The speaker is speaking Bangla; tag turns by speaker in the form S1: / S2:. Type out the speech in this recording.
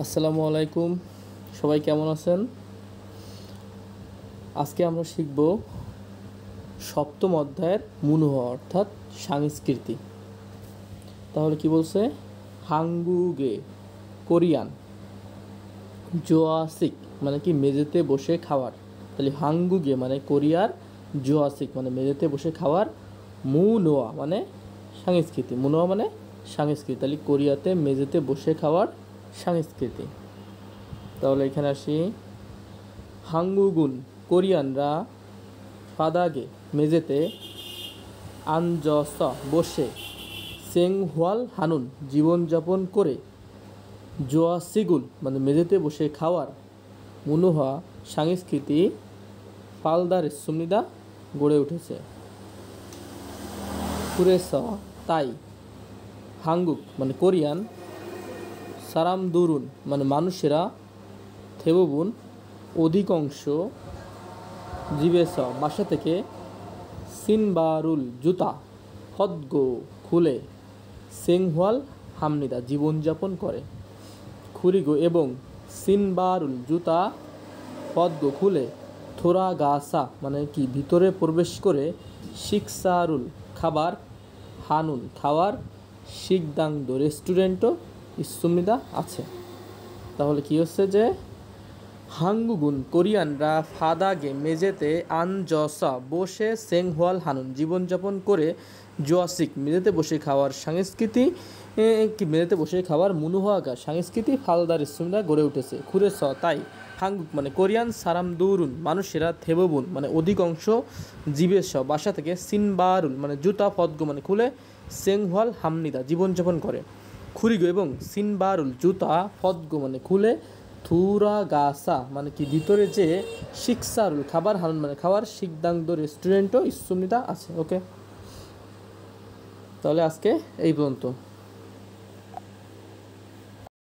S1: আসসালামু আলাইকুম, সবাই কেমন আছেন? আজকে আমরা শিখব সপ্তম অধ্যায়ের মুনহোয়া অর্থাৎ সংস্কৃতি। তাহলে কি বলছে? হাঙ্গুগে কোরিয়ান, জোয়াসিক মানে কি মেঝেতে বসে খাওয়ার। তাহলে হাঙ্গুগে মানে কোরিয়ার, জোয়াসিক মানে মেঝেতে বসে খাওয়ার, মুনোয়া মানে সংস্কৃতি। মুনোয়া মানে সংস্কৃতি, তাহলে কোরিয়াতে মেঝেতে বসে খাওয়ার সংস্কৃতি। তাহলে এখানে আসি, হাঙ্গুগুন কোরিয়ানরা ফাদাগে মেঝেতে, আনজস বসে, সেংহোয়াল হানুন জীবনযাপন করে, জোয়াসিগুল মানে মেঝেতে বসে খাওয়ার মুনোহা সংস্কৃতি ফালদার সুমিদা গড়ে উঠেছে। কুরেস তাই হাঙ্গুক মানে কোরিয়ান, সারামদুরুন মানে মানুষেরা, থেবুবুন অধিকাংশ, জিবেস বাসা থেকে, সিনবারুল জুতা হদগো খুলে, সেংহোয়াল হামনিদা জীবনযাপন করে। খুরিগো এবং সিনবারুল জুতা হদগো খুলে, থোরা গাসা মানে কি ভিতরে প্রবেশ করে, শিকসারুল খাবার, হানুন খাওয়ার, শিকদাংদো রেস্টুরেন্টও ইসুমিদা আছে। তাহলে কি হচ্ছে যে হাঙ্গুগুন কোরিয়ানরা ফাদাগে মেঝেতে, আনজসা বসে, সেংহোয়াল হানুন জীবনযাপন করে, জোয়াসিক মেঝেতে বসে খাওয়ার সংস্কৃতি, মেঝেতে বসে খাওয়ার মুনুহাগা সংস্কৃতি ফালদার সুমিদা গড়ে উঠেছে। খুরেস তাই হাঙ্গুক মানে কোরিয়ান, সারামদুরুন মানুষেরা, থেবুবুন মানে অধিকাংশ, জিবেস বাসা থেকে, সিনবারুল মানে জুতা, ফদগো মানে খুলে, সেংহোয়াল হামনিদা জীবনযাপন করে। খুরিগো এবং সিনবারুল জুতা, ফদগো মানে খুলে, থুরা গাসা মানে কি ভিতরে যে, শিকসারুল খাবার, হানুন মানে খাবার, শিকদাংদো রেস্টুরেন্টও ইসুমিদা আছে। ওকে, তাহলে আজকে এই পর্যন্ত।